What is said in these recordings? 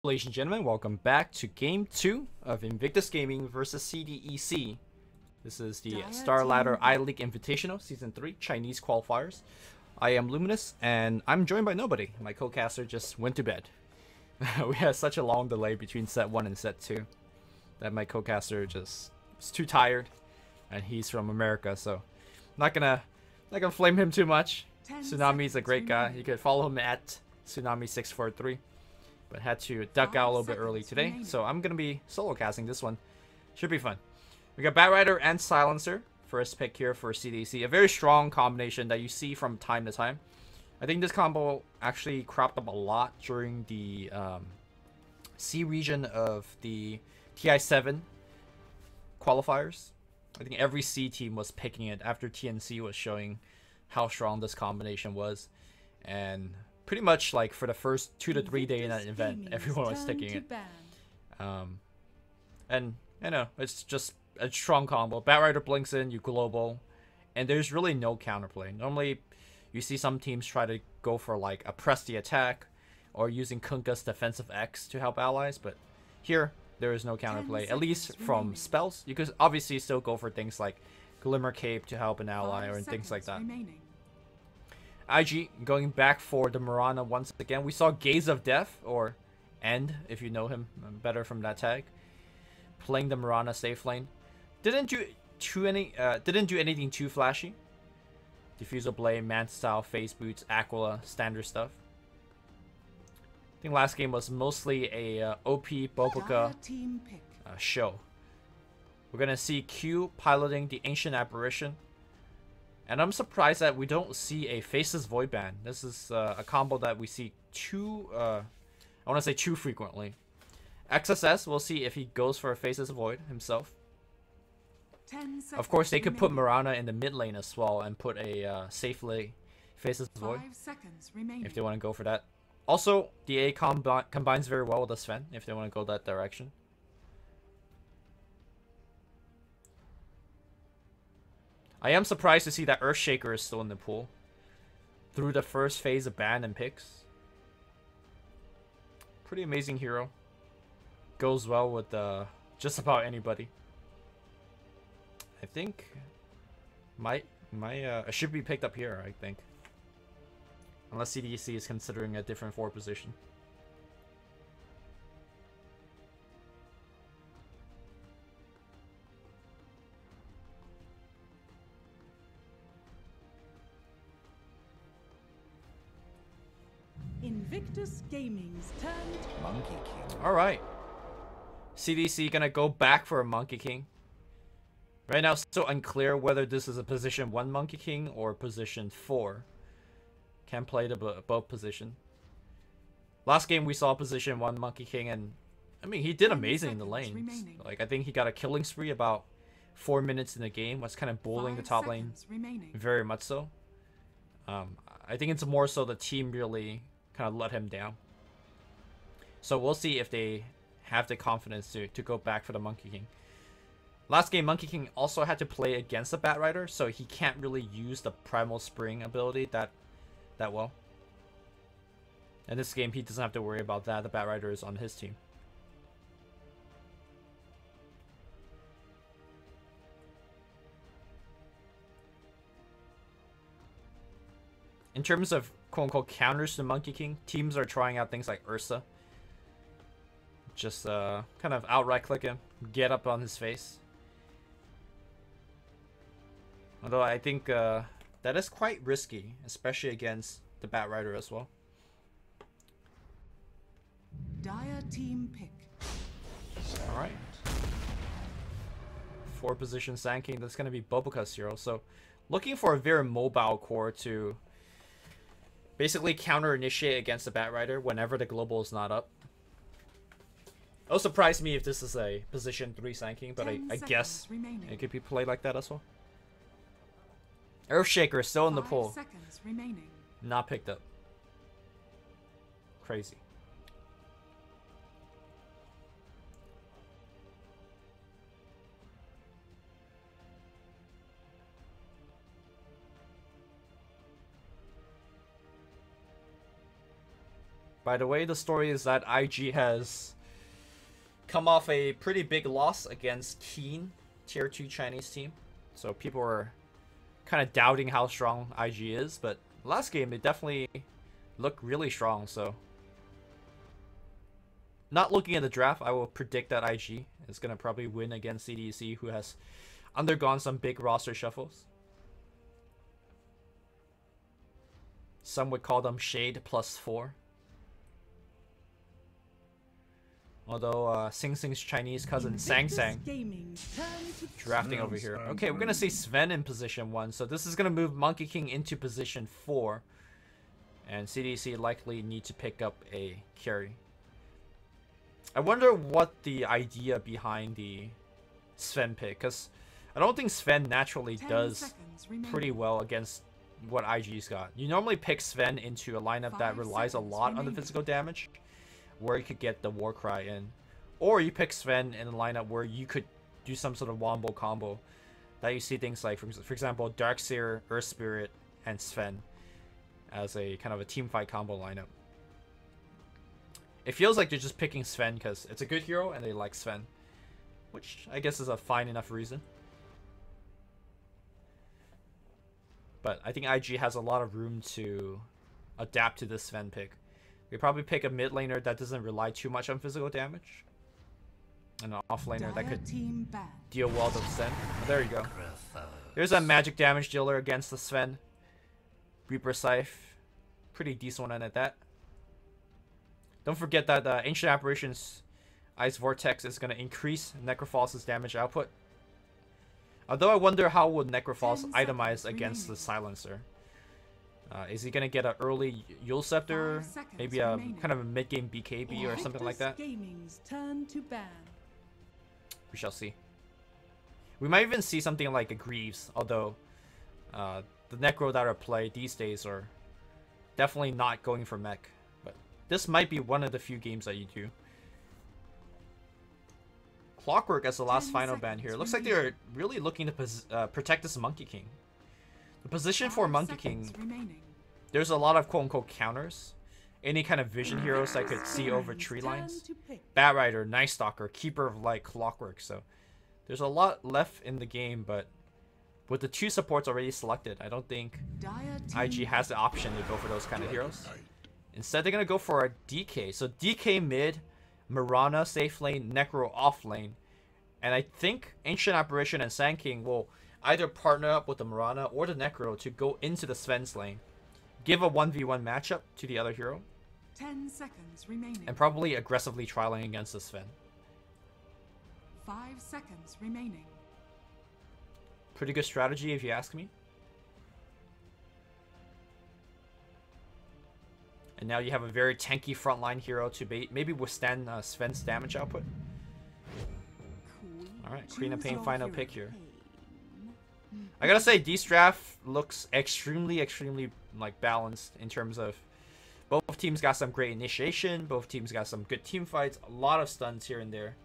Ladies and gentlemen, welcome back to Game 2 of Invictus Gaming versus CDEC. This is the Star Ladder I-League Invitational Season 3 Chinese Qualifiers. I am Luminous, and I'm joined by nobody. My co-caster just went to bed. We had such a long delay between Set 1 and Set 2 that my co-caster just was too tired, and he's from America, so not gonna flame him too much. Tsunami's a great guy. You could follow him at Tsunami643. But had to duck out a little bit early today, so I'm going to be solo casting this one. Should be fun. We got Batrider and Silencer, first pick here for CDC. A very strong combination that you see from time to time. I think this combo actually cropped up a lot during the C region of the TI7 qualifiers. I think every C team was picking it after TNC was showing how strong this combination was. And pretty much like for the first 2 to 3 days in that event, everyone was taking it. And you know, it's just a strong combo. Batrider blinks in, you global, and there's really no counterplay. Normally, you see some teams try to go for like a press the attack or using Kunkka's defensive X to help allies, but here there is no counterplay. At least from spells, you could obviously still go for things like Glimmer Cape to help an ally or things like that. IG going back for the Mirana once again. We saw Gaze of Death, or End if you know him better from that tag, playing the Mirana safe lane. Didn't do anything too flashy. Diffusal Blade, Man Style, Phase Boots, Aquila, standard stuff. I think last game was mostly a OP Bobuka show. We're gonna see Q piloting the Ancient Apparition. And I'm surprised that we don't see a Faceless Void ban. This is a combo that we see I want to say too frequently. XSS, we'll see if he goes for a Faceless Void himself. Of course, they could put Mirana in the mid lane as well and put a safely Faceless Void if they want to go for that. Also, the A combines very well with the Sven if they want to go that direction. I am surprised to see that Earthshaker is still in the pool through the first phase of ban and picks. Pretty amazing hero. Goes well with just about anybody. I think it should be picked up here, I think. Unless CDEC is considering a different 4 position. Invictus Gaming's turned Monkey King. Alright. CDC gonna go back for a Monkey King. Right now, still unclear whether this is a position 1 Monkey King or position 4. Can play both position. Last game we saw position 1 Monkey King, and I mean he did amazing in the lanes. Like I think he got a killing spree about 4 minutes in the game. Was kind of bullying the top lane very much so. I think it's more so the team really kind of let him down. So we'll see if they have the confidence to go back for the Monkey King. Last game, Monkey King also had to play against the Batrider, so he can't really use the Primal Spring ability that well. And this game, he doesn't have to worry about that. The Batrider is on his team. In terms of quote-unquote counters to Monkey King, teams are trying out things like Ursa. Just kind of outright click him, get up on his face. Although I think that is quite risky, especially against the Batrider as well. Dire team pick. Alright. 4 position Sand King, that's going to be Bobuka's hero. So looking for a very mobile core to basically counter-initiate against the Batrider whenever the global is not up. It'll surprise me if this is a position 3 Sand King, but I guess it could be played like that as well. Earthshaker is still in the pool. Not picked up. Crazy. By the way, the story is that IG has come off a pretty big loss against Keen, tier 2 Chinese team. So people are kind of doubting how strong IG is, but last game it definitely looked really strong. So not looking at the draft, I will predict that IG is going to probably win against CDEC, who has undergone some big roster shuffles. Some would call them Shade +4. Although Sing Sing's Chinese cousin Sang Sang drafting over here. Okay, we're gonna see Sven in position 1, so this is gonna move Monkey King into position 4, and CDC likely need to pick up a carry. I wonder what the idea behind the Sven pick, because I don't think Sven naturally does pretty well against what IG's got. You normally pick Sven into a lineup that relies a lot on the physical damage, where you could get the Warcry in. Or you pick Sven in a lineup where you could do some sort of wombo combo. That you see things like, for example, Darkseer, Earth Spirit, and Sven as a kind of a teamfight combo lineup. It feels like they're just picking Sven because it's a good hero and they like Sven, which I guess is a fine enough reason. But I think IG has a lot of room to adapt to this Sven pick. We probably pick a mid laner that doesn't rely too much on physical damage, and an off laner that could deal well to Sven. Oh, there you go. There's a magic damage dealer against the Sven. Reaper Scythe, pretty decent one at that. Don't forget that Ancient Apparition's Ice Vortex is going to increase Necrophos's damage output. Although I wonder how would Necrophos itemize against the Silencer. Is he gonna get an early Yule Scepter? Maybe a kind of a mid-game BKB or something like that? Turn to ban. We shall see. We might even see something like a Greaves, although the Necro that are played these days are definitely not going for mech. But this might be one of the few games that you do. Clockwork as the last final ban here. Looks like they're really looking to protect this Monkey King. The position for Monkey King, there's a lot of quote-unquote counters. Any kind of vision heroes that could see over tree lines. Bat Rider, Night Stalker, Keeper of Light, Clockwork. So there's a lot left in the game, but with the 2 supports already selected, I don't think IG has the option to go for those kind of heroes. Instead, they're going to go for a DK. So DK mid, Mirana safe lane, Necro off lane. And I think Ancient Apparition and Sand King will either partner up with the Mirana or the Necro to go into the Sven's lane, give a 1v1 matchup to the other hero, 10 seconds remaining, and probably aggressively trialing against the Sven. 5 seconds remaining. Pretty good strategy if you ask me. And now you have a very tanky frontline hero to maybe withstand Sven's damage output. Alright, Queen of Pain final pick here. I gotta say, this draft looks extremely like balanced in terms of both teams got some great initiation, both teams got some good team fights, a lot of stuns here and there.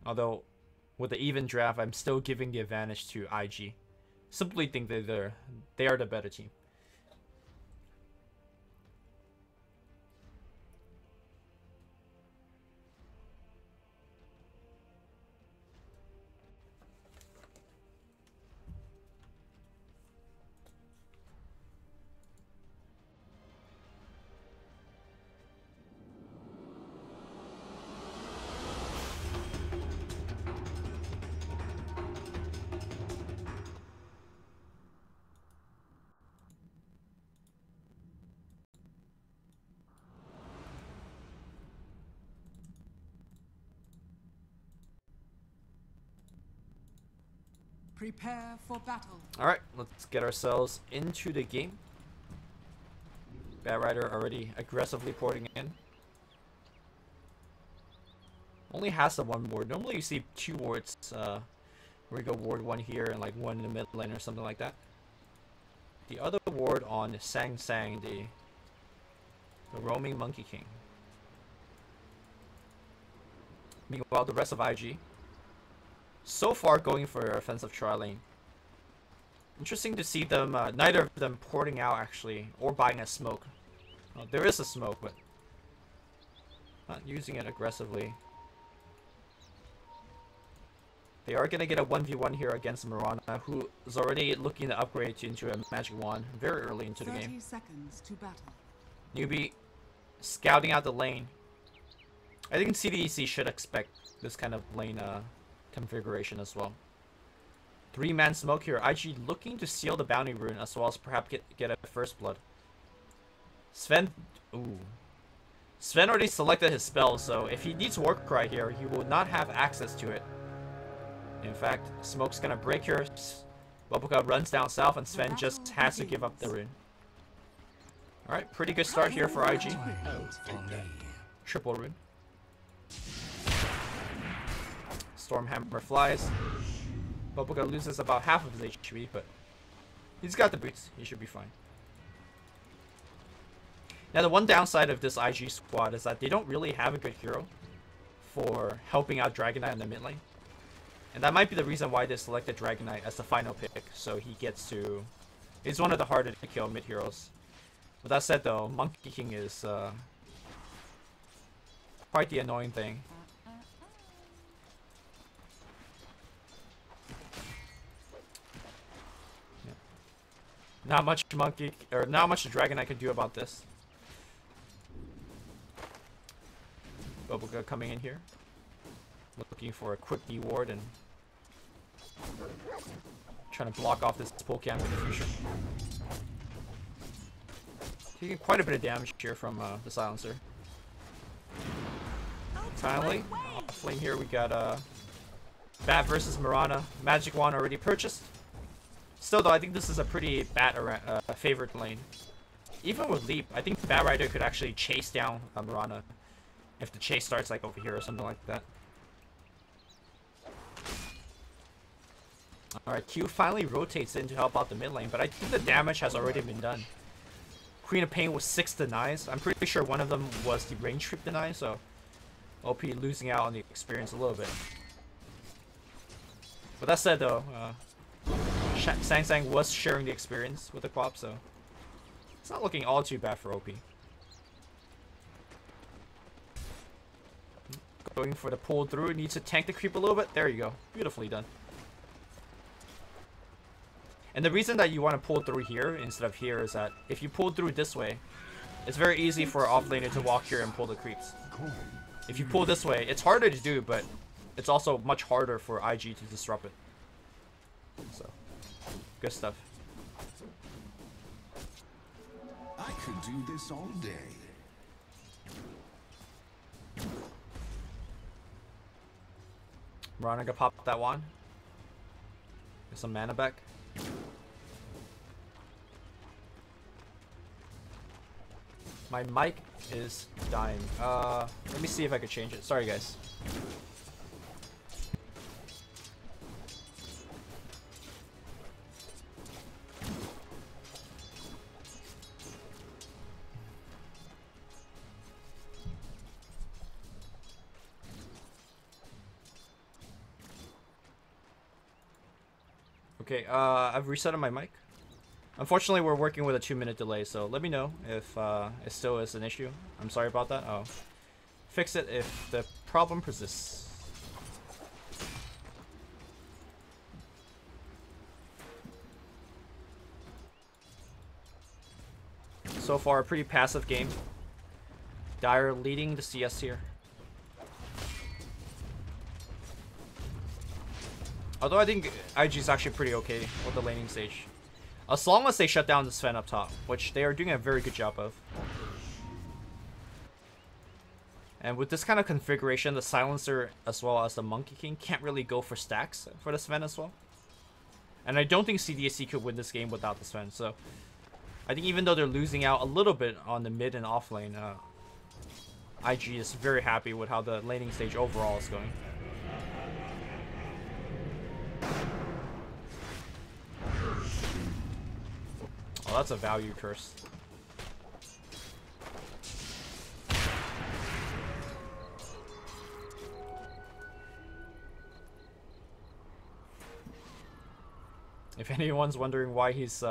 Although with the even draft, I'm still giving the advantage to IG. Simply think that they are the better team. Prepare for battle. Alright, let's get ourselves into the game. Bat Rider already aggressively porting in. Only has the 1 ward. Normally you see 2 wards. Where we go ward 1 here and like 1 in the mid lane or something like that. The other ward on Sang Sang, the roaming Monkey King. Meanwhile, the rest of IG so far going for offensive trialing. Interesting to see them, neither of them porting out actually, or buying a smoke. Well, there is a smoke, but not using it aggressively. They are going to get a 1v1 here against Mirana, who is already looking to upgrade into a magic wand very early into the game. 30 seconds to battle. Newbie scouting out the lane. I think CDEC should expect this kind of lane configuration as well. 3-man smoke here. IG looking to seal the bounty rune as well as perhaps get a first blood. Sven, ooh. Sven already selected his spell, so if he needs Warcry here, he will not have access to it. In fact, smoke's gonna break here. Bubblegum runs down south and Sven just has to give up the rune. Alright, pretty good start here for IG. Triple rune. Stormhammer flies. Bubblegum loses about half of his HP, but he's got the boots. He should be fine. Now, the one downside of this IG squad is that they don't really have a good hero for helping out Dragon Knight in the mid lane. And that might be the reason why they selected Dragon Knight as the final pick, so he gets to... He's one of the harder to kill mid heroes. With that said though, Monkey King is quite the annoying thing. Yeah. Not much the Dragon Knight can do about this. Bubblegum coming in here, looking for a quick D ward and trying to block off this pull camp in the future. Taking quite a bit of damage here from the silencer. Finally, off lane here we got Bat versus Mirana. Magic wand already purchased. Still though, I think this is a pretty Bat favored lane. Even with Leap, I think Bat Rider could actually chase down Mirana if the chase starts like over here or something like that. Alright, Q finally rotates in to help out the mid lane, but I think the damage has already been done. Queen of Pain with 6 denies. I'm pretty sure one of them was the range trip deny, so OP losing out on the experience a little bit. But that said though, Sang Sang was sharing the experience with the Quap, so it's not looking all too bad for OP. Going for the pull through, needs to tank the creep a little bit. There you go. Beautifully done. And the reason that you want to pull through here instead of here is that if you pull through this way, it's very easy for an offlaner to walk here and pull the creeps. If you pull this way, it's harder to do, but it's also much harder for IG to disrupt it. So, good stuff. I could do this all day. Mirana gonna pop that wand. Get some mana back. My mic is dying. Let me see if I could change it. Sorry, guys. Okay, I've resetted my mic. Unfortunately, we're working with a 2-minute delay, so let me know if it still is an issue. I'm sorry about that. I'll fix it if the problem persists. So far, a pretty passive game. Dire leading the CS here. Although I think IG is actually pretty okay with the laning stage. As long as they shut down the Sven up top, which they are doing a very good job of. And with this kind of configuration, the Silencer as well as the Monkey King can't really go for stacks for the Sven as well. And I don't think CDEC could win this game without the Sven, so I think even though they're losing out a little bit on the mid and off lane, IG is very happy with how the laning stage overall is going. Oh, that's a value curse. If If anyone's wondering why he's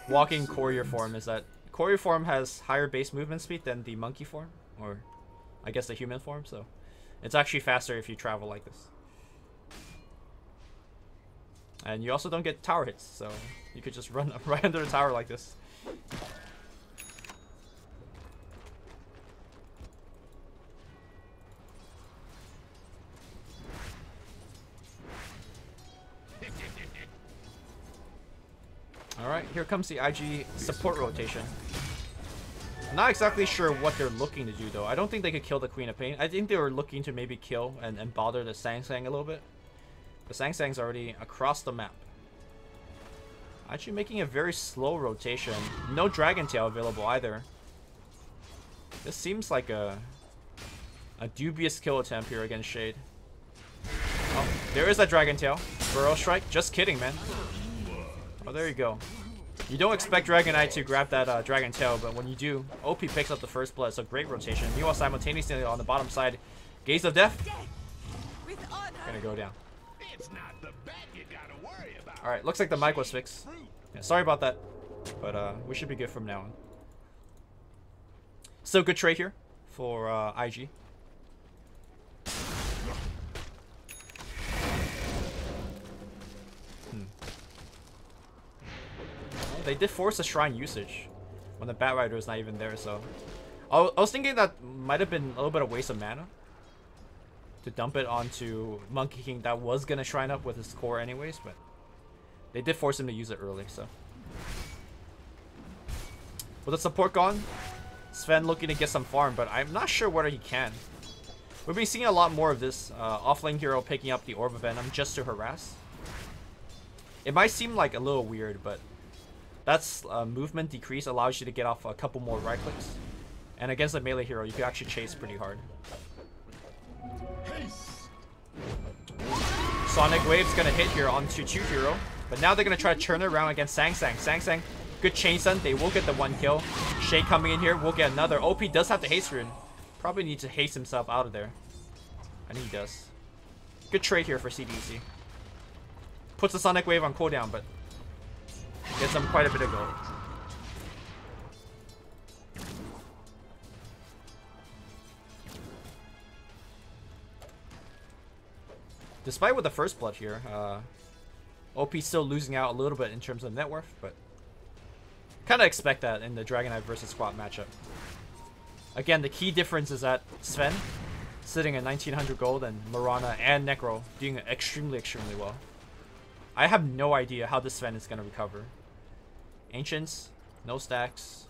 walking courier form, is that courier form has higher base movement speed than the monkey form, or I guess the human form, so it's actually faster if you travel like this. And you also don't get tower hits, so you could just run right under the tower like this. Alright, here comes the IG support rotation. I'm not exactly sure what they're looking to do though. I don't think they could kill the Queen of Pain. I think they were looking to maybe kill and bother the Sang Sang a little bit. The Sang Sang's already across the map. Actually making a very slow rotation. No Dragon Tail available either. This seems like a dubious kill attempt here against Shade. Oh, there is that Dragon Tail. Burrow Strike. Just kidding, man. Oh, there you go. You don't expect Dragonite to grab that Dragon Tail, but when you do, OP picks up the first blood. So great rotation. Meanwhile, simultaneously on the bottom side, Gaze of Death. Gonna go down. Alright, looks like the mic was fixed. Yeah, sorry about that. But we should be good from now on. Still good trade here for IG. They did force a shrine usage when the Batrider is not even there, so I was thinking that might have been a little bit of waste of mana to dump it onto Monkey King that was gonna shrine up with his core anyways, but they did force him to use it early. So with the support gone, Sven looking to get some farm, but I'm not sure whether he can. We've been seeing a lot more of this offlane hero picking up the Orb of Venom just to harass. It might seem like a little weird, but that's movement decrease allows you to get off a couple more right clicks. And against a melee hero, you can actually chase pretty hard. Sonic Wave's gonna hit here onto 2 hero. But now they're gonna try to turn it around against Sang Sang. Sang Sang, good chain stun. They will get the 1 kill. Shade coming in here, will get another. OP does have the haste rune. Probably needs to haste himself out of there. And he does. Good trade here for CDEC. Puts the Sonic Wave on cooldown, but gets them quite a bit of gold. Despite with the first blood here, OP still losing out a little bit in terms of net worth, but kind of expect that in the Dragonite versus Squat matchup. Again, the key difference is that Sven sitting at 1900 gold and Mirana and Necro doing extremely, extremely well. I have no idea how this Sven is going to recover. Ancients, no stacks,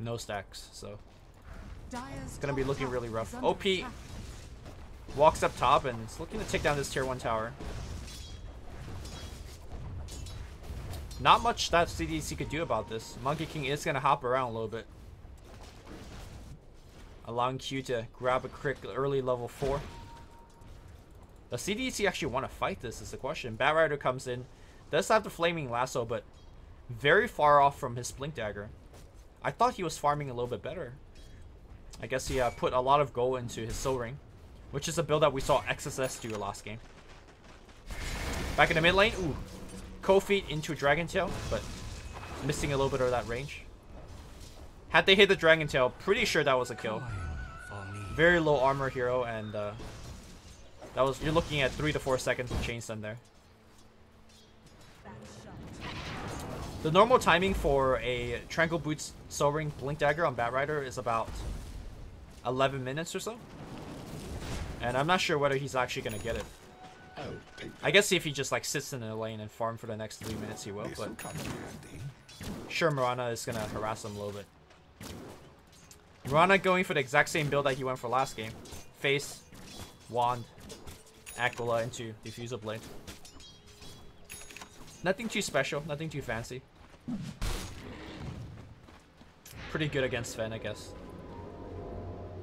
no stacks, so it's going to be looking really rough. OP walks up top and is looking to take down this tier 1 tower. Not much that CDEC could do about this. Monkey King is going to hop around a little bit, allowing Q to grab a quick early level 4. Does CDEC actually want to fight this is the question. Batrider comes in, does have the Flaming Lasso, but very far off from his Blink Dagger. I thought he was farming a little bit better. I guess he put a lot of gold into his Soul Ring, which is a build that we saw XSS do last game. Back in the mid lane, ooh. Cold Feet into Dragon Tail, but missing a little bit of that range. Had they hit the Dragon Tail, pretty sure that was a kill. Very low armor hero, and that was, you're looking at 3 to 4 seconds of chain stun there. The normal timing for a Tranquil Boots Soul Ring Blink Dagger on Batrider is about 11 minutes or so. And I'm not sure whether he's actually going to get it. I guess if he just like sits in the lane and farm for the next 3 minutes, he will. But sure, Mirana is going to harass him a little bit. Mirana going for the exact same build that he went for last game. Face, Wand, Aquila into Diffusal Blade. Nothing too special, nothing too fancy. Pretty good against Sven, I guess.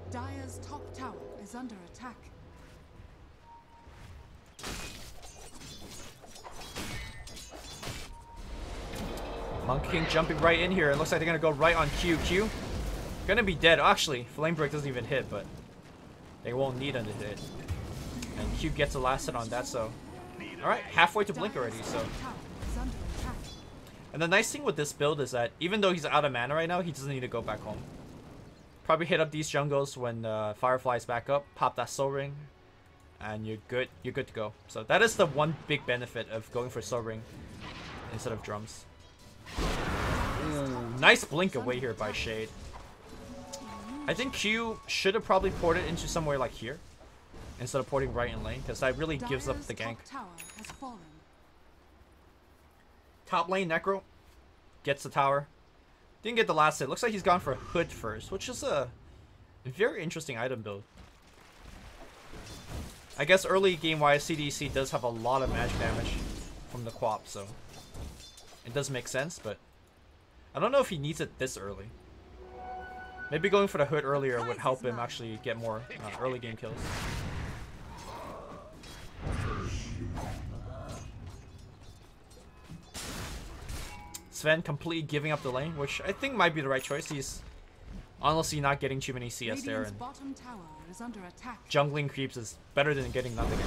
Dire's top tower is under attack. Monkey King jumping right in here. It looks like they're going to go right on Q. Q gonna be dead. Actually, Flame Break doesn't even hit, but they won't need him to hit. And Q gets a last hit on that, so... Alright, halfway to Blink already, so... And the nice thing with this build is that even though he's out of mana right now, he doesn't need to go back home. Probably hit up these jungles when Firefly's back up, pop that Soul Ring, and you're good. You're good to go. So that is the one big benefit of going for Soul Ring instead of drums. Ooh, nice blink away here by Shade. I think Q should have probably ported into somewhere like here instead of porting right in lane, because that really gives up the gank. Top lane Necro gets the tower. Didn't get the last hit. Looks like he's gone for Hood first, which is a very interesting item build. I guess early game-wise, CDEC does have a lot of magic damage from the Quap, so it does make sense, but I don't know if he needs it this early. Maybe going for the Hood earlier would help him actually get more early game kills. Sven completely giving up the lane, which I think might be the right choice. He's honestly not getting too many CS there, and jungling creeps is better than getting nothing, I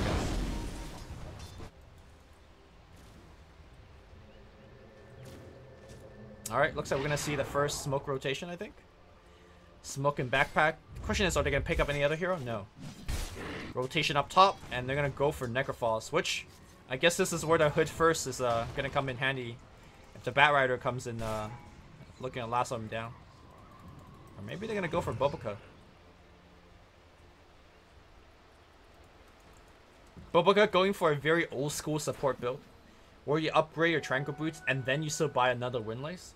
guess. Alright, looks like we're gonna see the first smoke rotation, I think. Smoke and backpack. The question is, are they gonna pick up any other hero? No. Rotation up top, and they're gonna go for Necrophos, which I guess this is where the Hood first is gonna come in handy. If the Batrider comes in looking to lasso him down. Or maybe they're going to go for Boboka. Boboka going for a very old school support build, where you upgrade your Tranquil Boots and then you still buy another Windlace.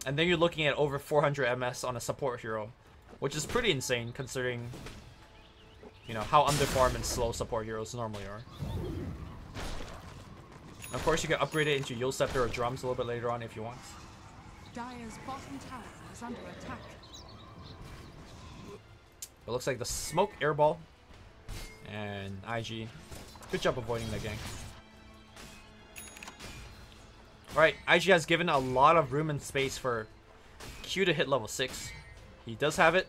And then you're looking at over 400 MS on a support hero, which is pretty insane considering, you know, how underfarmed and slow support heroes normally are. Of course, you can upgrade it into Yule Scepter or Drums a little bit later on if you want. Dire's bottom tower is under attack. It looks like the smoke airball and IG. Good job avoiding the gank. Alright, IG has given a lot of room and space for Q to hit level 6. He does have it.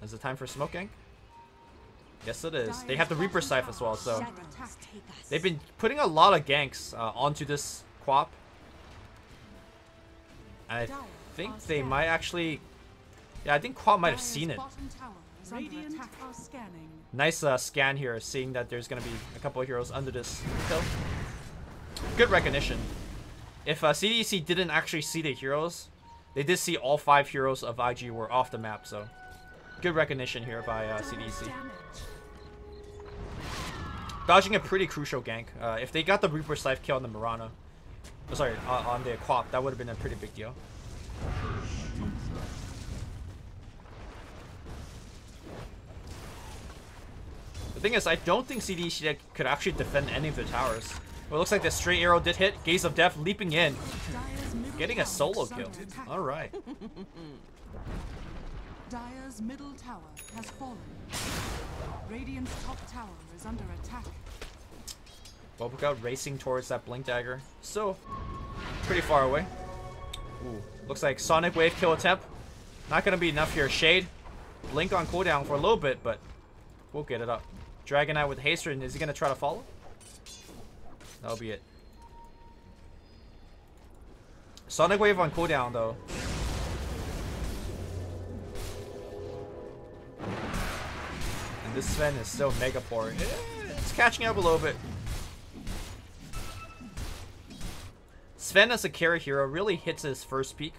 Is it time for smoke gank? Yes, it is. They have the Reaper Scythe as well, so they've been putting a lot of ganks onto this Quap. And I think they might actually... Yeah, I think Quap might have seen it. Nice scan here, seeing that there's going to be a couple of heroes under this hill. Good recognition. If CDEC didn't actually see the heroes, they did see all 5 heroes of IG were off the map, so good recognition here by CDEC. Dodging a pretty crucial gank. If they got the Reaper Scythe kill on the Mirana, sorry, on the Quap, that would have been a pretty big deal. The thing is, I don't think CDEC could actually defend any of the towers. Well, it looks like the straight arrow did hit. Gaze of Death leaping in. Getting a solo kill. Alright. Dire's middle tower has fallen. Radiant's top tower is under attack. Boboka racing towards that Blink Dagger. Still pretty far away. Ooh, looks like Sonic Wave kill attempt. Not going to be enough here. Shade. Blink on cooldown for a little bit, but we'll get it up. Dragon Knight with haste, and is he going to try to follow? That'll be it. Sonic Wave on cooldown, though. And this Sven is still Mega Poor. It's catching up a little bit. Sven as a carry hero really hits his first peak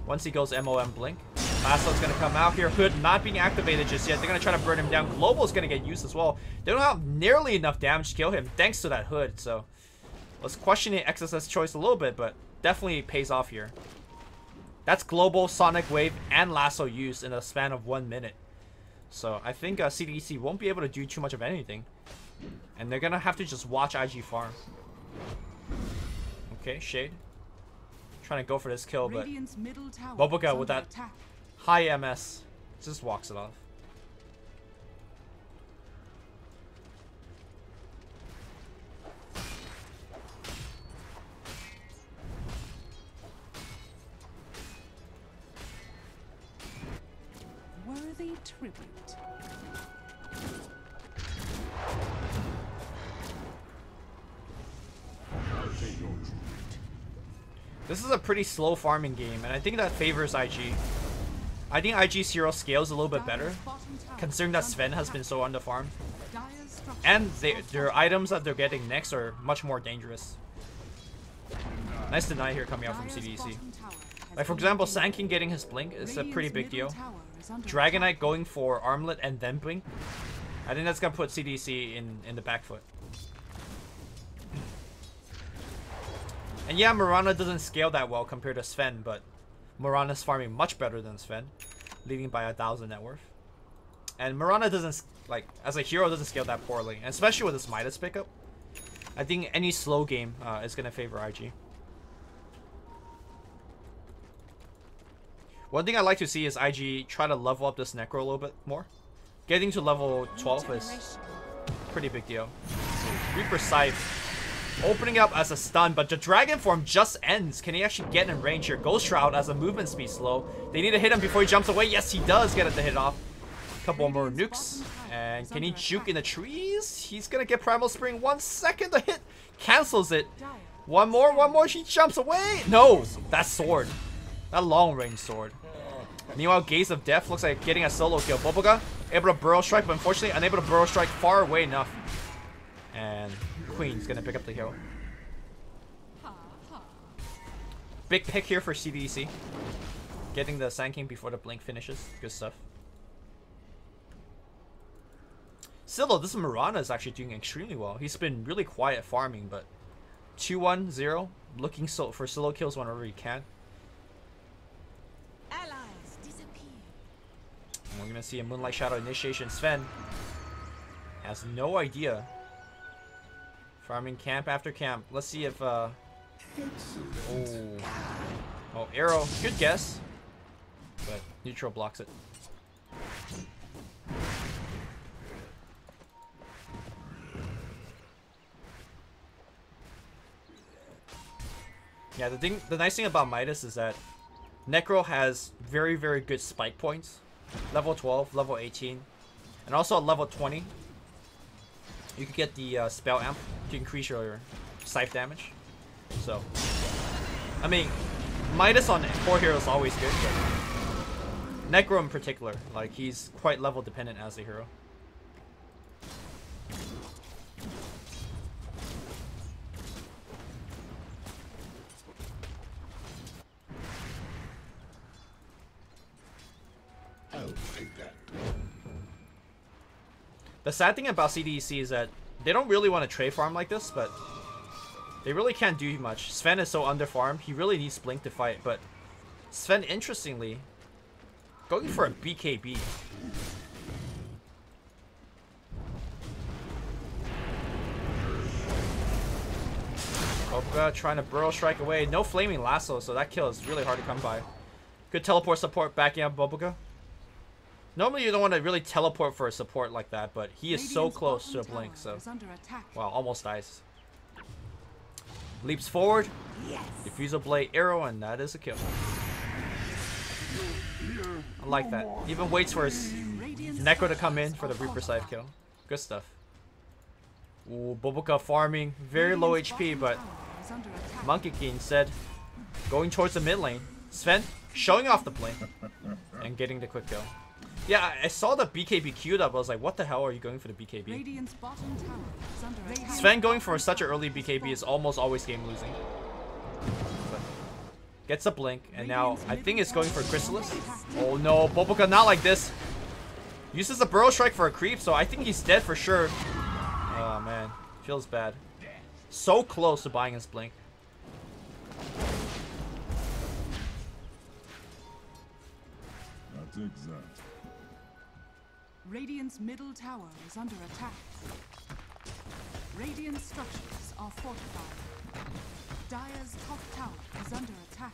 once he goes MOM Blink. Lasso's going to come out here. Hood not being activated just yet. They're going to try to burn him down. Global's going to get used as well. They don't have nearly enough damage to kill him thanks to that Hood. So let's question the XSS choice a little bit, but definitely pays off here. That's Global, Sonic Wave, and Lasso used in a span of 1 minute. So I think CDEC won't be able to do too much of anything. And they're going to have to just watch IG farm. Okay, Shade. Trying to go for this kill, but Boboka with that high MS just walks it off. Worthy tribute. I'll take your tribute. This is a pretty slow farming game, and I think that favors IG. I think IG's hero scales a little bit better, considering that Sven has been so underfarmed. And their items that they're getting next are much more dangerous. Nice deny here coming out from CDEC. Like, for example, Sanking getting his blink is a pretty big deal. Dragonite going for armlet and then blink. I think that's gonna put CDEC in the back foot. And yeah, Mirana doesn't scale that well compared to Sven, but Mirana's farming much better than Sven, leading by 1,000 net worth. And Mirana doesn't, like, as a hero, doesn't scale that poorly, and especially with his Midas pickup. I think any slow game is gonna favor IG. One thing I like to see is IG try to level up this Necro a little bit more. Getting to level 12 is a pretty big deal. Reaper Scythe opening up as a stun, but the Dragon form just ends. Can he actually get in range here? Ghost Shroud as a movement speed slow. They need to hit him before he jumps away. Yes, he does get it to hit off. Couple more nukes. And can he juke in the trees? He's gonna get Primal Spring. 1 second to hit. Cancels it. One more. She jumps away. No, that sword. That long range sword. Meanwhile, Gaze of Death looks like getting a solo kill. Boboga able to burrow strike, but unfortunately unable to burrow strike far away enough. And Queen's gonna pick up the kill. Big pick here for CDEC. Getting the Sand King before the blink finishes. Good stuff. Still, this Mirana is actually doing extremely well. He's been really quiet farming, but 2-1-0, looking for solo kills whenever he can. And we're gonna see a Moonlight Shadow initiation. Sven has no idea. Farming camp after camp. Let's see if oh, arrow. Good guess, but neutral blocks it. Yeah, the nice thing about Midas is that Necro has very, very good spike points. Level 12, level 18, and also at level 20, you can get the spell amp to increase your scythe damage. So, I mean, Midas on core hero is always good, but Necro in particular, like, he's quite level dependent as a hero. The sad thing about CDEC is that they don't really want to trade farm like this, but they really can't do much. Sven is so underfarmed, he really needs Blink to fight, but Sven, interestingly, going for a BKB. Bobuga trying to burrow strike away. No flaming lasso, so that kill is really hard to come by. Good teleport support backing up Bobuga. Normally you don't want to really teleport for a support like that, but he is so close to a blink, so... Wow, almost dies. Leaps forward, Diffusal Blade, arrow, and that is a kill. I like that. Even waits for his Necro to come in for the Reaper Scythe kill. Good stuff. Ooh, Bobuka farming, very low HP, but Monkey King instead going towards the mid lane. Sven showing off the blink and getting the quick kill. Yeah, I saw the BKB queued up. I was like, what the hell are you going for the BKB? Sven going for such an early BKB is almost always game losing. But gets a blink, and now I think it's going for Chrysalis. Oh no, Bobuka not like this. Uses the Burrow Strike for a creep, so I think he's dead for sure. Oh man, feels bad. So close to buying his blink. That's exact. Radiant's middle tower is under attack. Radiant structures are fortified. Dire's top tower is under attack.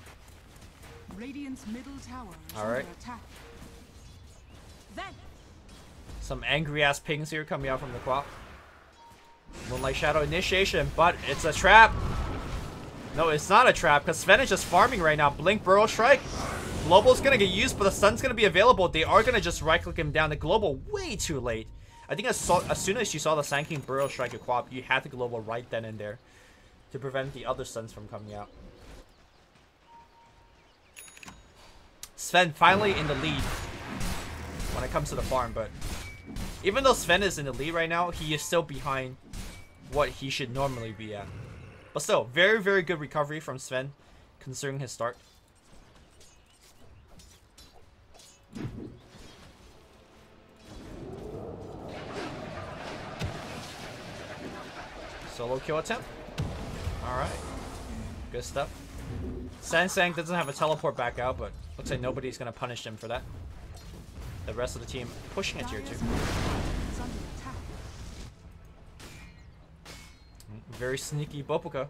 Radiant's middle tower is under attack. Then some angry ass pings here coming out from the clock. Moonlight Shadow initiation, but it's a trap. No, it's not a trap because Sven is just farming right now. Blink, Burrow Strike. Global's gonna get used, but the stun's gonna be available. They are gonna just right-click him down. The global way too late. I think as soon as you saw the Sand King Burrow Strike equip, you had the global right then and there to prevent the other stuns from coming out. Sven finally in the lead when it comes to the farm, but even though Sven is in the lead right now, he is still behind what he should normally be at. But still, very, very good recovery from Sven, considering his start. Solo kill attempt. Alright. Good stuff. Sansang doesn't have a teleport back out, but looks like nobody's going to punish him for that. The rest of the team pushing a tier 2. Very sneaky Bopuka.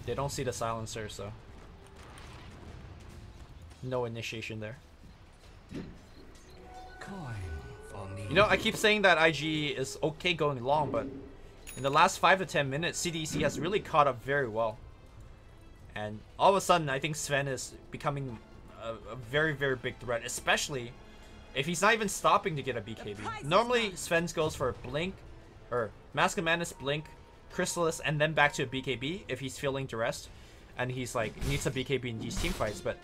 They don't see the silencer, so no initiation there. You know, I keep saying that IG is okay going long, but in the last 5 to 10 minutes, CDEC has really caught up very well. And all of a sudden, I think Sven is becoming a very, very big threat, especially if he's not even stopping to get a BKB. Normally, Sven goes for Blink, or Mask of Madness, Blink, Chrysalis, and then back to a BKB if he's feeling duressed and he's like needs a BKB in these team fights. But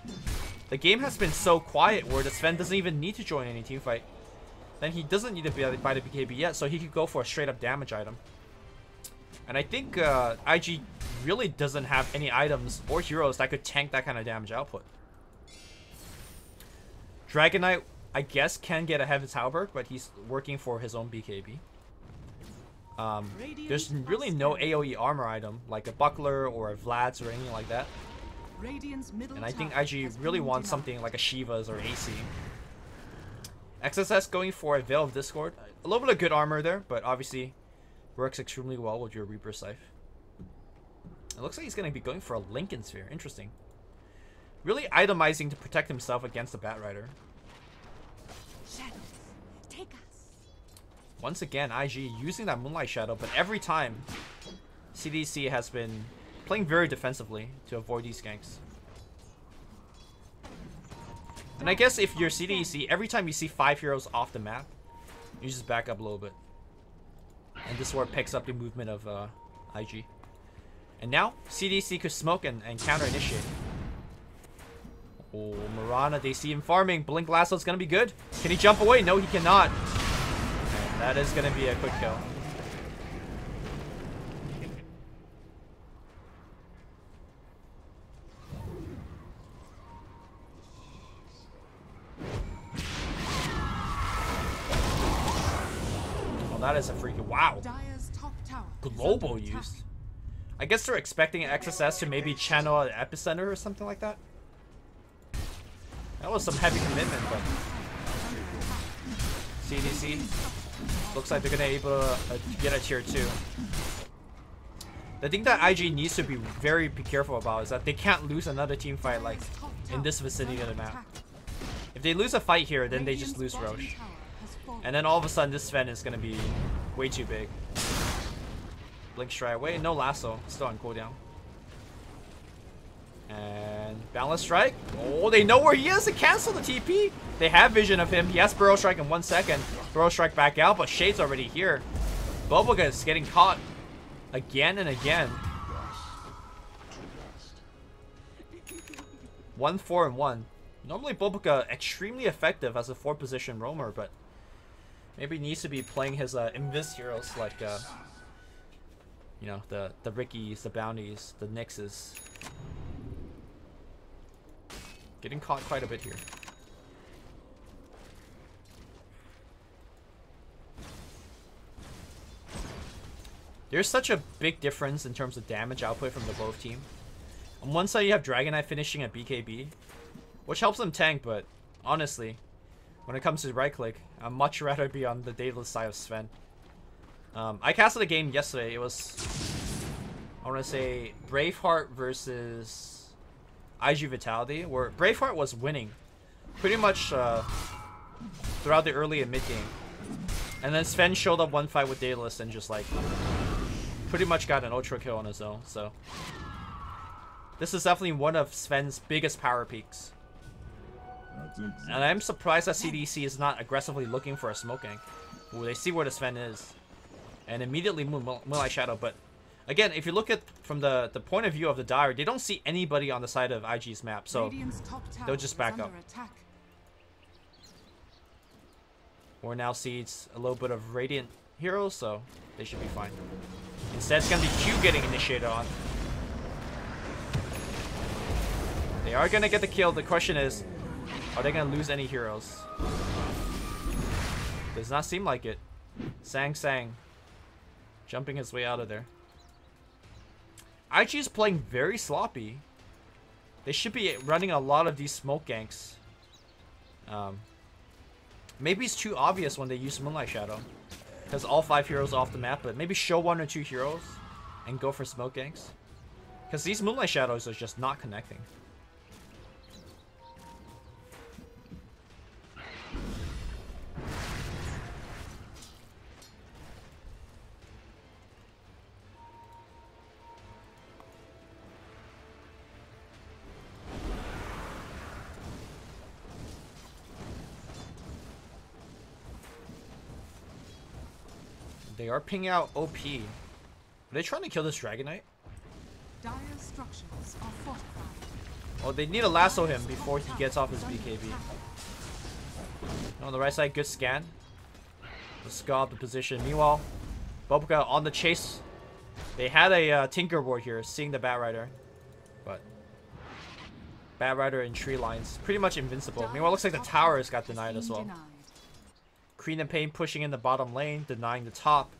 the game has been so quiet where the Sven doesn't even need to join any team fight. Then he doesn't need to buy the BKB yet, so he could go for a straight up damage item. And I think IG really doesn't have any items or heroes that could tank that kind of damage output. Dragon Knight, I guess, can get ahead of Halberd, but he's working for his own BKB. There's really no AoE armor item, like a Buckler or a Vlad's or anything like that. And I think IG really wants something like a Shiva's or AC. XSS going for a Veil of Discord. A little bit of good armor there, but obviously works extremely well with your Reaper Scythe. It looks like he's going to be going for a Lincoln Sphere. Interesting. Really itemizing to protect himself against the Batrider. Once again, IG using that Moonlight Shadow, but every time CDEC has been playing very defensively to avoid these ganks. And I guess if you're CDEC, every time you see 5 heroes off the map, you just back up a little bit. And this is where it picks up the movement of IG. And now, CDEC could smoke and counter-initiate. Oh, Mirana, they see him farming. Blink Lasso's gonna be good. Can he jump away? No, he cannot. And that is gonna be a quick kill. Oh, that is a freaking wow. Global use. I guess they're expecting XSS to maybe channel an Epicenter or something like that. That was some heavy commitment, but CDEC looks like they're gonna be able to get a tier 2. The thing that IG needs to be very careful about is that they can't lose another team fight like in this vicinity of the map. If they lose a fight here, then they just lose Roche. And then all of a sudden this Sven is gonna be way too big. Blink straight away, no lasso, still on cooldown. And Balance Strike. Oh, they know where he is to cancel the TP. They have vision of him. He has Burrow Strike in 1 second. Burrow Strike back out, but Shade's already here. Boboga is getting caught again and again. 1, 4, and 1. Normally Boboga extremely effective as a 4th position roamer, but maybe needs to be playing his Invis heroes like you know, the Rickies, the Bounties, the Nixes. Getting caught quite a bit here. There's such a big difference in terms of damage output from the both team. On one side you have Dragon Knight finishing at BKB, which helps them tank, but honestly, when it comes to right click, I'd much rather be on the Daedalus side of Sven. I casted a game yesterday. It was, I want to say, Braveheart versus IG Vitality, where Braveheart was winning pretty much throughout the early and mid game. And then Sven showed up one fight with Daedalus and just like pretty much got an ultra kill on his own. So this is definitely one of Sven's biggest power peaks. And I'm surprised that CDEC is not aggressively looking for a smoke gank. Ooh, they see where the Sven is. And immediately Moonlight Shadow, but Again, if you look at from the point of view of the Dire, they don't see anybody on the side of IG's map, so they'll just back up. Or now sees a little bit of Radiant heroes, so they should be fine. Instead, it's going to be Q getting initiated on. They are going to get the kill. The question is, are they going to lose any heroes? Does not seem like it. Sang jumping his way out of there. IG is playing very sloppy. They should be running a lot of these smoke ganks. Maybe it's too obvious when they use Moonlight Shadow, because all 5 heroes are off the map, but maybe show 1 or 2 heroes and go for smoke ganks, because these Moonlight Shadows are just not connecting. They are pinging out OP. Are they trying to kill this Dragon Knight? Dire structures are fortified. Oh, they need to lasso him before he gets off his BKB. On the right side, good scan. Let's go up the position. Meanwhile, Bobuka on the chase. They had a Tinker Ward here, seeing the Batrider. But Batrider in tree lines. Pretty much invincible. Meanwhile, it looks like the towers got denied as well. Crean and Pain pushing in the bottom lane, denying the top.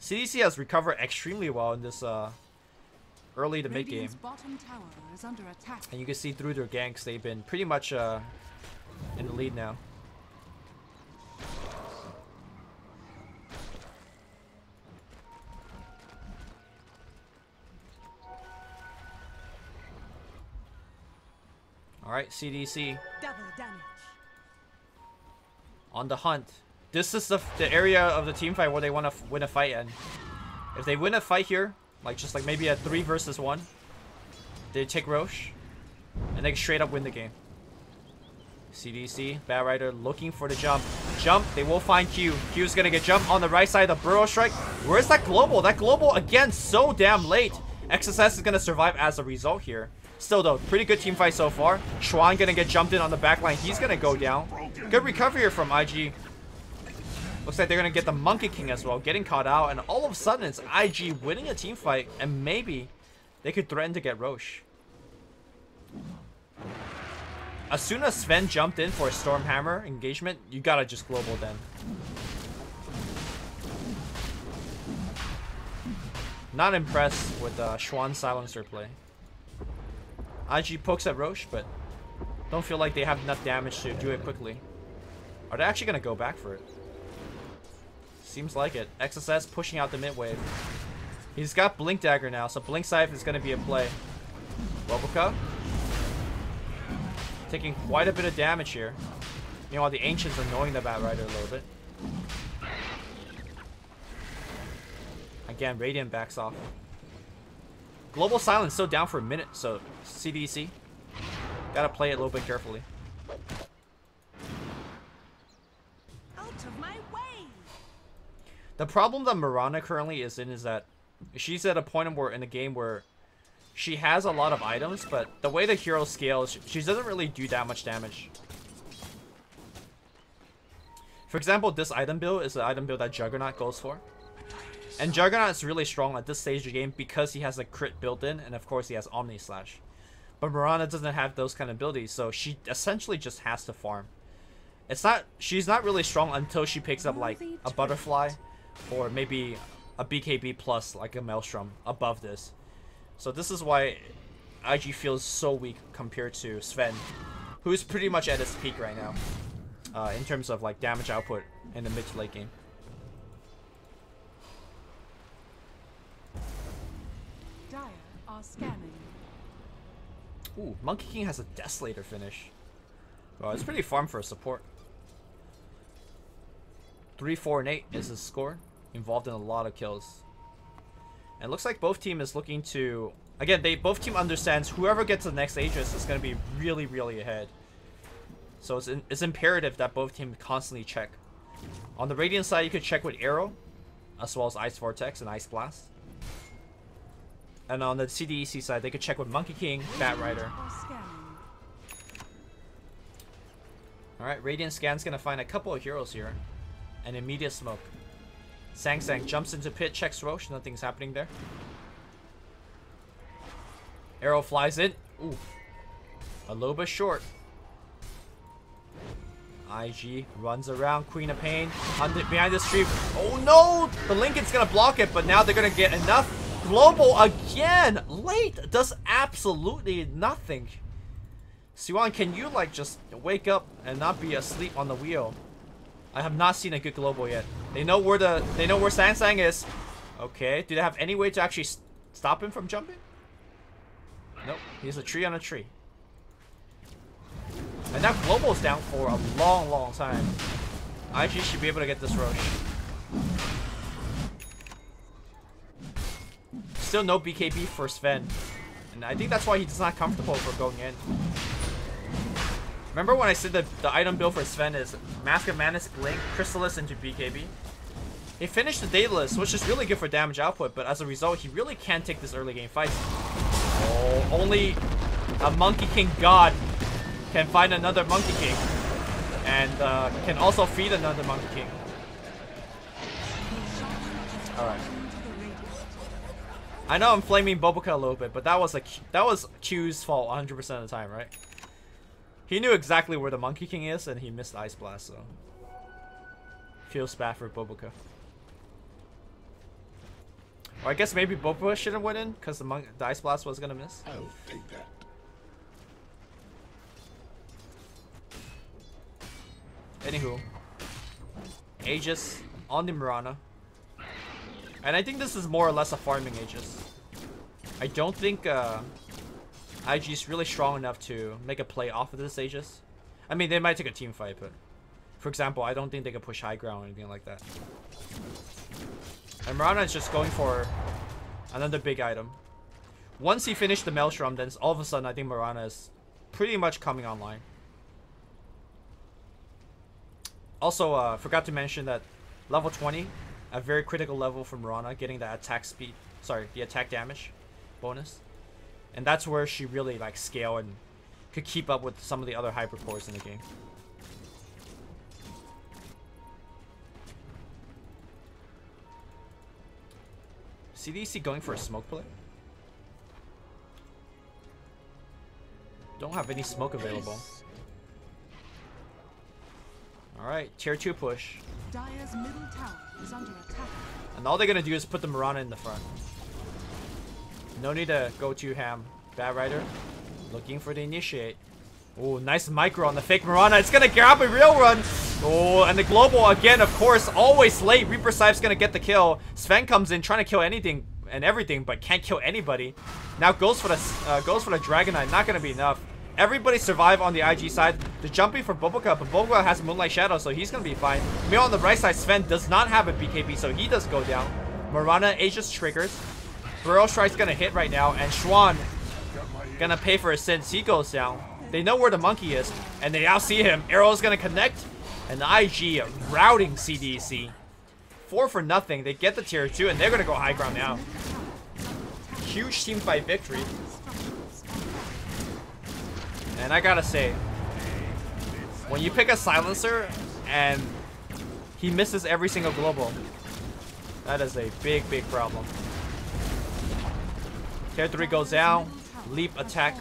CDEC has recovered extremely well in this early to mid game. And you can see through their ganks, they've been pretty much in the lead now. Alright, CDEC. Double damage. On the hunt. This is the area of the team fight where they want to win a fight in. If they win a fight here, just like maybe a 3 versus 1, they take Roche, and they can straight up win the game. CDEC, Batrider looking for the jump. Jump, they will find Q. Q's gonna get jumped on the right side of the Burrow Strike. Where's that global? That global, again, so damn late. XSS is gonna survive as a result here. Still though, pretty good team fight so far. Schwan gonna get jumped in on the back line. He's gonna go down. Good recovery here from IG. Looks like they're gonna get the Monkey King as well, getting caught out, and all of a sudden it's IG winning a team fight, and maybe they could threaten to get Roche. As soon as Sven jumped in for a Stormhammer engagement, you gotta just global then. Not impressed with Schwan's silencer play. IG pokes at Roche, but don't feel like they have enough damage to do it quickly. Are they actually gonna go back for it? Seems like it. XSS pushing out the mid wave. He's got Blink Dagger now, so Blink Scythe is gonna be a play. Bobuka taking quite a bit of damage here. Meanwhile, the Ancient's annoying the Batrider a little bit. Again, Radiant backs off. Global Silence still down for a minute, so CDEC gotta play it a little bit carefully. Out of my way. The problem that Mirana currently is in is that she's at a point where in the game where she has a lot of items, but the way the hero scales, she doesn't really do that much damage. For example, this item build is the item build that Juggernaut goes for. And Juggernaut is really strong at this stage of the game because he has a crit built in, and of course he has Omni Slash. But Mirana doesn't have those kind of abilities, so she essentially just has to farm. She's not really strong until she picks up like a Butterfly or maybe a BKB plus like a Maelstrom above this. So this is why IG feels so weak compared to Sven, who's pretty much at his peak right now in terms of like damage output in the mid to late game. Dire are scanning. Ooh, Monkey King has a Desolator finish. Well, it's pretty farm for a support. 3, 4, and 8 is his score. Involved in a lot of kills. And it looks like both team is looking to... Again, both team understands whoever gets the next Aegis is going to be really, really ahead. So it's imperative that both teams constantly check. On the Radiant side, you could check with Arrow, as well as Ice Vortex and Ice Blast. And on the CDEC side, they could check with Monkey King, Bat Rider. Alright, Radiant Scan's gonna find a couple of heroes here. An immediate smoke. Sang Sang jumps into pit, checks Roche, nothing's happening there. Arrow flies in. Ooh. A little bit short. IG runs around, Queen of Pain, behind this tree. Oh no! The Lincoln's gonna block it, but now they're gonna get enough. Global again! Late! Does absolutely nothing. Siwan, can you like just wake up and not be asleep on the wheel? I have not seen a good global yet. They know where Sang Sang is. Okay, do they have any way to actually stop him from jumping? Nope, he's a tree on a tree. And that global's down for a long time. IG should be able to get this Roche. Still no BKB for Sven. And I think that's why he's not comfortable for going in. Remember when I said that the item build for Sven is Mask of Madness, Blink, Chrysalis into BKB? He finished the Daedalus, which is really good for damage output, but as a result, he really can't take this early game fight. Oh, only a Monkey King god can find another Monkey King. And can also feed another Monkey King. Alright. I know I'm flaming Boboka a little bit, but that was Q's fault 100% of the time, right? He knew exactly where the Monkey King is, and he missed Ice Blast, so... Feels bad for Boboka. Or I guess maybe Boboka shouldn't went in, because the Ice Blast was gonna miss. I'll take that. Anywho. Aegis on the Mirana. And I think this is more or less a farming Aegis. I don't think IG is really strong enough to make a play off of this Aegis. I mean, they might take a team fight, but... For example, I don't think they can push high ground or anything like that. And Mirana is just going for another big item. Once he finished the Maelstrom, then all of a sudden I think Mirana is pretty much coming online. Also, forgot to mention that level 20, a very critical level for Mirana, getting the attack speed, sorry, the attack damage bonus. And that's where she really like scale and could keep up with some of the other hypercores in the game. CDEC going for a smoke play? Don't have any smoke available. Alright, tier 2 push. Dire's middle tower is under attack. And all they're gonna do is put the Mirana in the front. No need to go too ham. Bat Rider looking for the initiate. Oh, nice micro on the fake Mirana. It's gonna grab a real run. Oh, and the global again, of course, always late. Reaper Scythe's gonna get the kill. Sven comes in trying to kill anything and everything, but can't kill anybody. Now goes for the Dragonite. Not gonna be enough. Everybody survive on the IG side. The jumping for Boboka, but Boboka has Moonlight Shadow, so he's gonna be fine. Meanwhile, on the right side, Sven does not have a BKB, so he does go down. Mirana Aegis triggers. Burrow Strike's gonna hit right now, and Schwan gonna pay for his sins. He goes down. They know where the monkey is, and they now see him. Arrow's gonna connect, and the IG routing CDEC. 4 for nothing. They get the tier 2, and they're gonna go high ground now. Huge team fight victory. And I gotta say, when you pick a silencer and he misses every single global, that is a big problem. Tier 3 goes down. Leap attack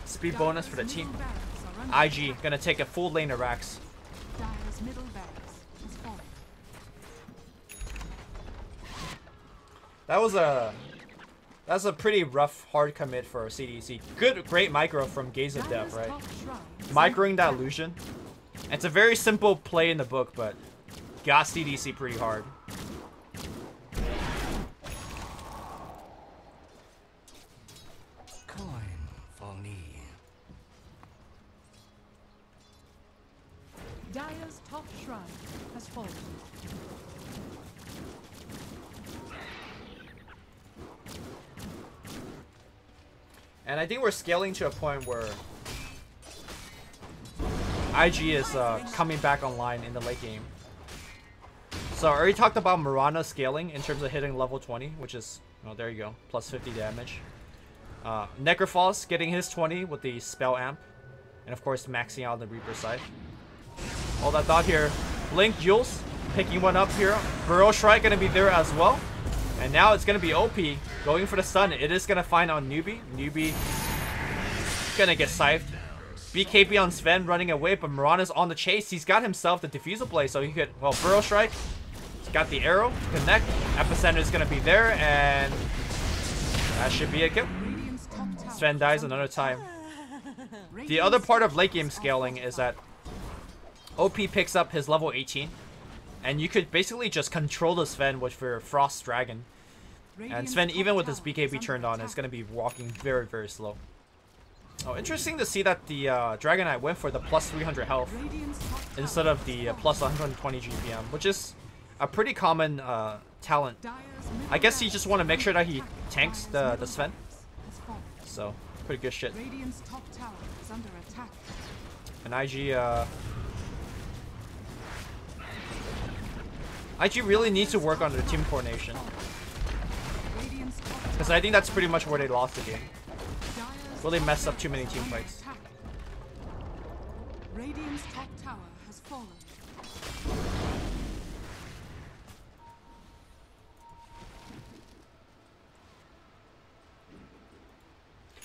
speed bonus for the team. IG gonna take a full lane of racks. That's a pretty rough, hard commit for CDEC. Great micro from Gaze of Death, right? Microing that illusion. It's a very simple play in the book, but got CDEC pretty hard. Dire's top shrine has fallen. And I think we're scaling to a point where IG is coming back online in the late game. So I already talked about Mirana scaling in terms of hitting level 20, which is Oh, there you go. Plus 50 damage. Necrophos getting his 20 with the spell amp. And of course, maxing out the Reaper side. All that thought here. Blink Jules picking one up here. Burrow Strike gonna be there as well. And now it's gonna be OP going for the stun. It is gonna find on Newbie. Newbie gonna get scythed. BKB on Sven running away, but Mirana's on the chase. He's got himself the diffusal blade, so he could, well, Burrow Strike. He's got the arrow, connect. Epicenter is gonna be there, and that should be a kill. Sven dies another time. The other part of late game scaling is that OP picks up his level 18, and you could basically just control the Sven with your Frost Dragon. And Sven, even with his BKB turned on, is going to be walking very, very slow. Oh, interesting to see that the Dragon Knight went for the plus 300 health instead of the plus 120 GPM, which is a pretty common talent. I guess he just want to make sure that he tanks the Sven. So, pretty good shit. And IG really needs to work on their team coordination. Because I think that's pretty much where they lost the game. Really messed up too many team fights. Radiant's top tower has fallen.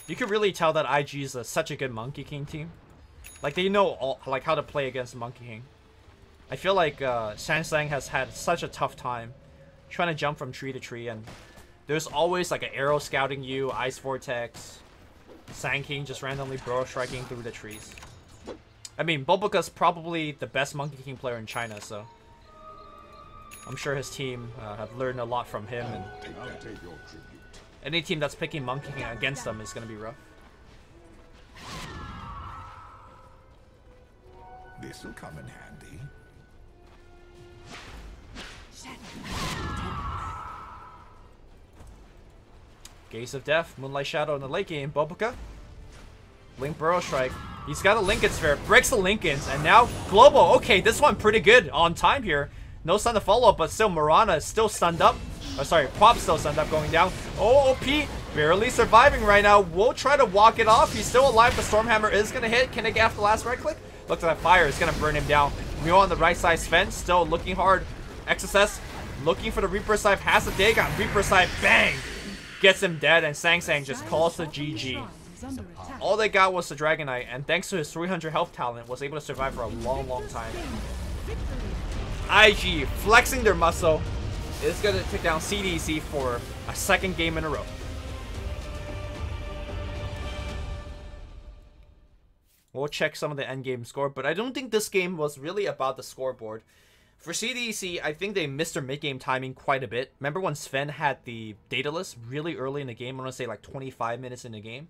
You can really tell that IG is such a good Monkey King team. Like, they know like how to play against Monkey King. I feel like Sansang has had such a tough time trying to jump from tree to tree, and there's always like an arrow scouting you, Ice Vortex, Sand King just randomly Burrow Striking through the trees. I mean, Boboka's probably the best Monkey King player in China, so I'm sure his team have learned a lot from him, and any team that's picking Monkey King against them is going to be rough. This'll come in handy. Gaze of Death, Moonlight Shadow in the late game. Boboka. Link Burrow Strike. He's got a Lincoln Sphere. Breaks the Lincolns. And now Global. Okay, this one pretty good on time here. No stun to follow up, but still Mirana is still stunned up. Oh, sorry, Pop's still stunned up going down. Oh, OP barely surviving right now. We'll try to walk it off. He's still alive. The Stormhammer is going to hit. Can it get off the last right click? Looks like fire is going to burn him down. Mio on the right side. Sven still looking hard. XSS looking for the Reaper Scythe. Has a dig on Reaper Scythe. Bang! Gets him dead, and Sang Sang just calls the GG. All they got was the Dragon Knight, and thanks to his 300 health talent, was able to survive for a long, long time. IG flexing their muscle is going to take down CDEC for a second game in a row. We'll check some of the endgame score, but I don't think this game was really about the scoreboard. For CDEC, I think they missed their mid-game timing quite a bit. Remember when Sven had the Daedalus really early in the game? I want to say like 25 minutes in the game.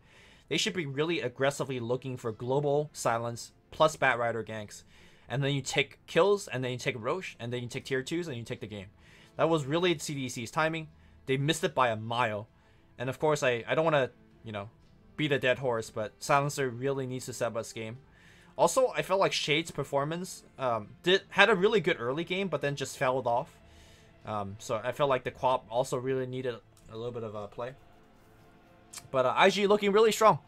They should be really aggressively looking for global silence plus Batrider ganks. And then you take kills, and then you take Roche, and then you take tier 2s, and you take the game. That was really CDEC's timing. They missed it by a mile. And of course, I don't want to, you know, beat a dead horse, but Silencer really needs to step up this game. Also, I felt like Shade's performance had a really good early game, but then just fell off. So I felt like the Quap also really needed a little bit of play. But IG looking really strong.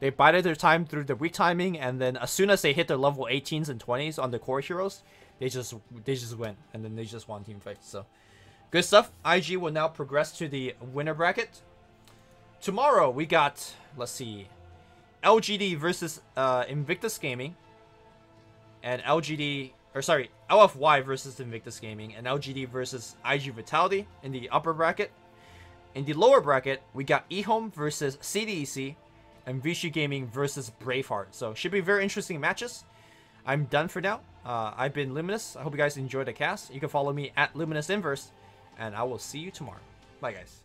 They bided their time through the weak timing, and then as soon as they hit their level 18s and 20s on the core heroes, they just went, and then they just won team fights. So good stuff. IG will now progress to the winner bracket. Tomorrow we got, let's see, LGD versus Invictus Gaming, and LFY versus Invictus Gaming, and LGD versus IG Vitality in the upper bracket. In the lower bracket, we got eHome versus CDEC, and Vichy Gaming versus Braveheart. So should be very interesting matches. I'm done for now. I've been Luminous. I hope you guys enjoyed the cast. You can follow me at Luminous Inverse, and I will see you tomorrow. Bye, guys.